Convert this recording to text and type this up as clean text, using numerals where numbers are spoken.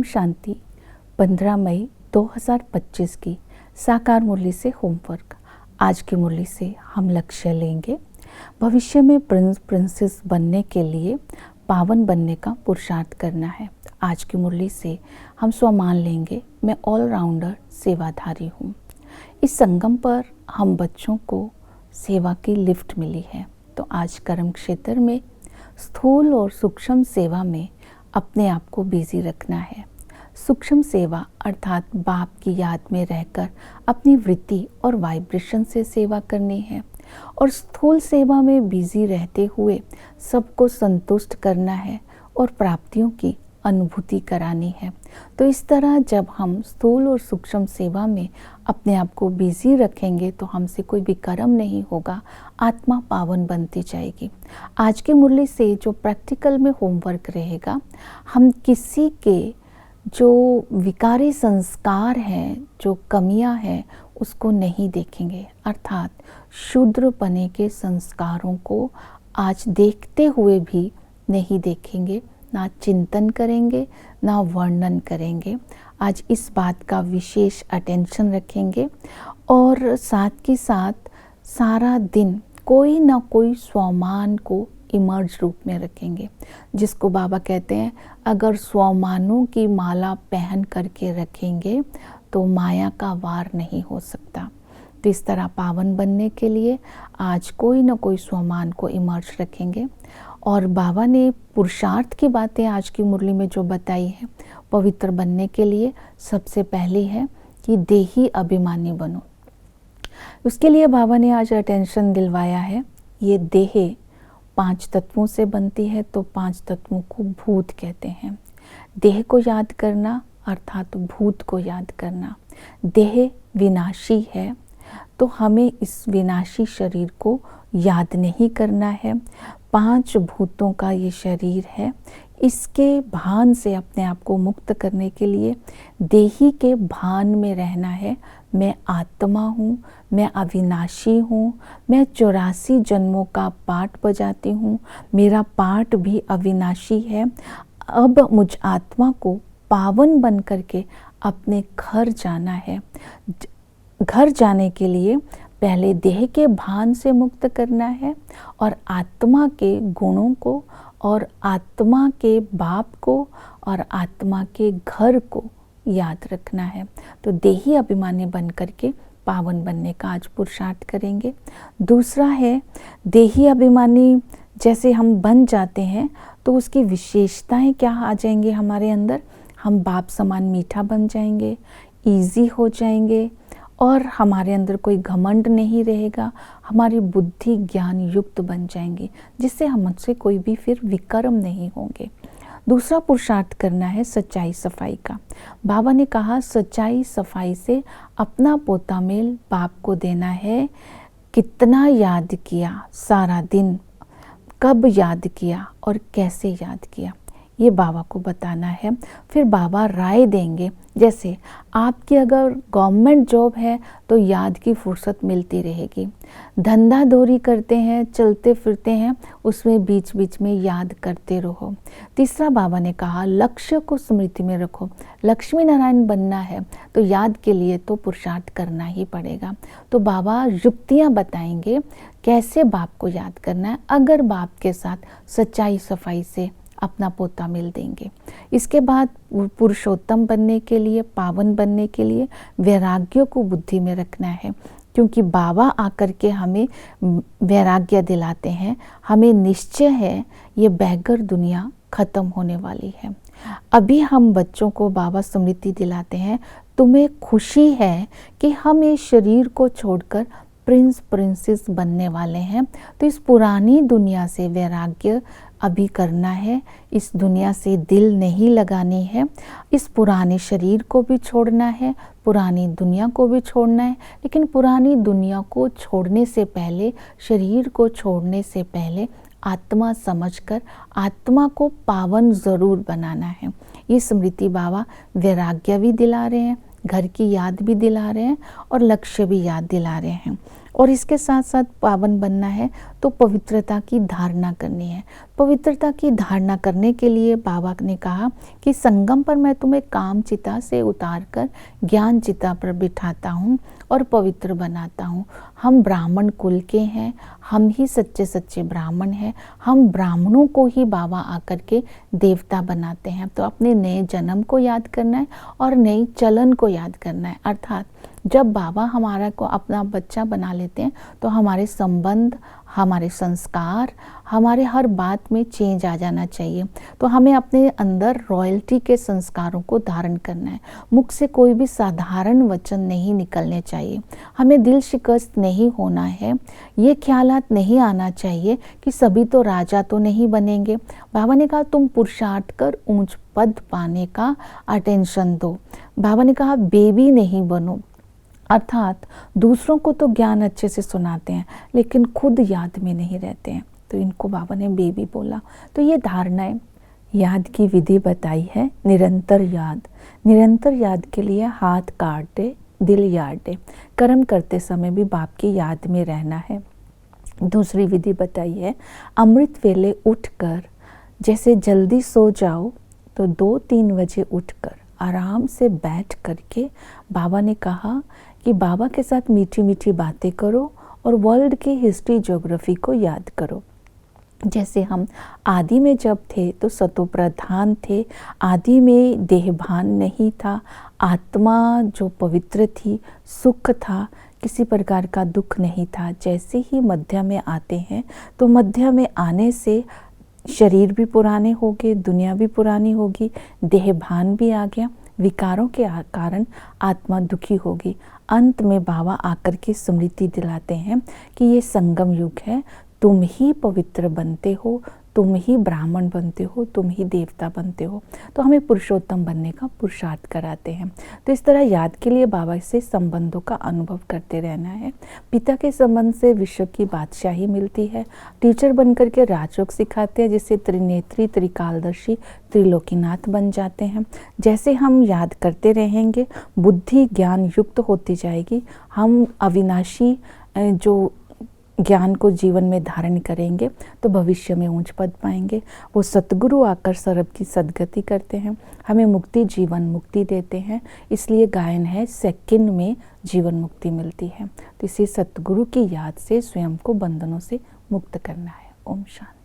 ओम शांति। 15 मई 2025 की साकार मुरली से होमवर्क। आज की मुरली से हम लक्ष्य लेंगे भविष्य में प्रिंस प्रिंसेस बनने के लिए पावन बनने का पुरुषार्थ करना है। आज की मुरली से हम स्वमान लेंगे, मैं ऑलराउंडर सेवाधारी हूँ। इस संगम पर हम बच्चों को सेवा की लिफ्ट मिली है, तो आज कर्म क्षेत्र में स्थूल और सूक्ष्म सेवा में अपने आप को बिजी रखना है। सूक्ष्म सेवा अर्थात बाप की याद में रहकर अपनी वृत्ति और वाइब्रेशन से सेवा करनी है, और स्थूल सेवा में बिजी रहते हुए सबको संतुष्ट करना है और प्राप्तियों की अनुभूति करानी है। तो इस तरह जब हम स्थूल और सूक्ष्म सेवा में अपने आप को बिजी रखेंगे तो हमसे कोई भी कर्म नहीं होगा, आत्मा पावन बनती जाएगी। आज की मुरली से जो प्रैक्टिकल में होमवर्क रहेगा, हम किसी के जो विकारी संस्कार हैं, जो कमियां हैं, उसको नहीं देखेंगे, अर्थात शूद्रपने के संस्कारों को आज देखते हुए भी नहीं देखेंगे, ना चिंतन करेंगे, ना वर्णन करेंगे। आज इस बात का विशेष अटेंशन रखेंगे और साथ के साथ सारा दिन कोई ना कोई स्वमान को इमर्ज रूप में रखेंगे, जिसको बाबा कहते हैं अगर स्वमानों की माला पहन करके रखेंगे तो माया का वार नहीं हो सकता। तो इस तरह पावन बनने के लिए आज कोई ना कोई स्वमान को इमर्ज रखेंगे। और बाबा ने पुरुषार्थ की बातें आज की मुरली में जो बताई है, पवित्र बनने के लिए सबसे पहली है कि देही अभिमानी बनो। उसके लिए बाबा ने आज अटेंशन दिलवाया है। ये देह 5 तत्वों से बनती है, तो 5 तत्वों को भूत कहते हैं। देह को याद करना अर्थात भूत को याद करना। देह विनाशी है, तो हमें इस विनाशी शरीर को याद नहीं करना है। 5 भूतों का ये शरीर है, इसके भान से अपने आप को मुक्त करने के लिए देही के भान में रहना है। मैं आत्मा हूँ, मैं अविनाशी हूँ, मैं 84 जन्मों का पाठ बजाती हूँ, मेरा पाठ भी अविनाशी है। अब मुझ आत्मा को पावन बन करके अपने घर जाना है। घर जाने के लिए पहले देह के भान से मुक्त करना है और आत्मा के गुणों को और आत्मा के बाप को और आत्मा के घर को याद रखना है। तो देही अभिमानी बन करके पावन बनने का आज पुरुषार्थ करेंगे। दूसरा है, देही अभिमानी जैसे हम बन जाते हैं तो उसकी विशेषताएं क्या आ जाएंगे हमारे अंदर। हम बाप समान मीठा बन जाएंगे, ईजी हो जाएंगे और हमारे अंदर कोई घमंड नहीं रहेगा। हमारी बुद्धि ज्ञान युक्त बन जाएंगी, जिससे हमसे कोई भी फिर विकर्म नहीं होंगे। दूसरा पुरुषार्थ करना है सच्चाई सफाई का। बाबा ने कहा सच्चाई सफाई से अपना पोता मेल बाप को देना है। कितना याद किया सारा दिन, कब याद किया और कैसे याद किया, ये बाबा को बताना है। फिर बाबा राय देंगे, जैसे आपकी अगर गवर्नमेंट जॉब है तो याद की फुर्सत मिलती रहेगी। धंधा दौरी करते हैं, चलते फिरते हैं, उसमें बीच बीच में याद करते रहो। तीसरा बाबा ने कहा लक्ष्य को स्मृति में रखो। लक्ष्मी नारायण बनना है तो याद के लिए तो पुरुषार्थ करना ही पड़ेगा। तो बाबा युक्तियाँ बताएंगे कैसे बाप को याद करना है, अगर बाप के साथ सच्चाई सफाई से अपना पोता मिल देंगे। इसके बाद पुरुषोत्तम बनने के लिए, पावन बनने के लिए वैराग्य को बुद्धि में रखना है, क्योंकि बाबा आकर के हमें वैराग्य दिलाते हैं। हमें निश्चय है ये बैगर दुनिया खत्म होने वाली है। अभी हम बच्चों को बाबा स्मृति दिलाते हैं, तुम्हें खुशी है कि हम ये शरीर को छोड़कर प्रिंस प्रिंसेस बनने वाले हैं। तो इस पुरानी दुनिया से वैराग्य अभी करना है, इस दुनिया से दिल नहीं लगानी है। इस पुराने शरीर को भी छोड़ना है, पुरानी दुनिया को भी छोड़ना है। लेकिन पुरानी दुनिया को छोड़ने से पहले, शरीर को छोड़ने से पहले आत्मा समझकर आत्मा को पावन ज़रूर बनाना है। ये स्मृति बाबा वैराग्य भी दिला रहे हैं, घर की याद भी दिला रहे हैं और लक्ष्य भी याद दिला रहे हैं। और इसके साथ साथ पावन बनना है तो पवित्रता की धारणा करनी है। पवित्रता की धारणा करने के लिए बाबा ने कहा कि संगम पर मैं तुम्हें काम चिता से उतारकर ज्ञान चिता पर बिठाता हूँ और पवित्र बनाता हूँ। हम ब्राह्मण कुल के हैं, हम ही सच्चे सच्चे ब्राह्मण हैं। हम ब्राह्मणों को ही बाबा आकर के देवता बनाते हैं। तो अपने नए जन्म को याद करना है और नई चलन को याद करना है। अर्थात जब बाबा हमारा को अपना बच्चा बना लेते हैं तो हमारे संबंध, हमारे संस्कार, हमारे हर बात में चेंज आ जाना चाहिए। तो हमें अपने अंदर रॉयल्टी के संस्कारों को धारण करना है। मुख से कोई भी साधारण वचन नहीं निकलने चाहिए। हमें दिल शिकस्त नहीं होना है। ये ख्यालात नहीं आना चाहिए कि सभी तो राजा तो नहीं बनेंगे। बाबा ने कहा तुम पुरुषार्थ कर ऊंच पद पाने का अटेंशन दो। बाबा ने कहा बेबी नहीं बनो। अर्थात दूसरों को तो ज्ञान अच्छे से सुनाते हैं लेकिन खुद याद में नहीं रहते हैं, तो इनको बाबा ने बेबी बोला। तो ये धारणाएं, याद की विधि बताई है। निरंतर याद, निरंतर याद के लिए हाथ काट दे, दिल याद दे। कर्म करते समय भी बाप की याद में रहना है। दूसरी विधि बताई है, अमृत वेले उठकर जैसे जल्दी सो जाओ तो 2-3 बजे उठकर आराम से बैठ करके बाबा ने कहा कि बाबा के साथ मीठी मीठी बातें करो और वर्ल्ड की हिस्ट्री ज्योग्राफी को याद करो। जैसे हम आदि में जब थे तो सतो प्रधान थे, आदि में देहभान नहीं था, आत्मा जो पवित्र थी, सुख था, किसी प्रकार का दुख नहीं था। जैसे ही मध्य में आते हैं तो मध्य में आने से शरीर भी पुराने हो गए, दुनिया भी पुरानी होगी, देहभान भी आ गया, विकारों के कारण आत्मा दुखी होगी। अंत में बाबा आकर के स्मृति दिलाते हैं कि ये संगम युग है, तुम ही पवित्र बनते हो, तुम ही ब्राह्मण बनते हो, तुम ही देवता बनते हो। तो हमें पुरुषोत्तम बनने का पुरुषार्थ कराते हैं। तो इस तरह याद के लिए बाबा से संबंधों का अनुभव करते रहना है। पिता के संबंध से विश्व की बादशाही मिलती है। टीचर बनकर के राजयोग सिखाते हैं, जिससे त्रिनेत्री, त्रिकालदर्शी, त्रिलोकीनाथ बन जाते हैं। जैसे हम याद करते रहेंगे, बुद्धि ज्ञान युक्त होती जाएगी। हम अविनाशी जो ज्ञान को जीवन में धारण करेंगे तो भविष्य में ऊंच पद पाएंगे। वो सतगुरु आकर सर्व की सद्गति करते हैं, हमें मुक्ति, जीवन मुक्ति देते हैं। इसलिए गायन है, सेकंड में जीवन मुक्ति मिलती है। तो इसी सतगुरु की याद से स्वयं को बंधनों से मुक्त करना है। ओम शांति।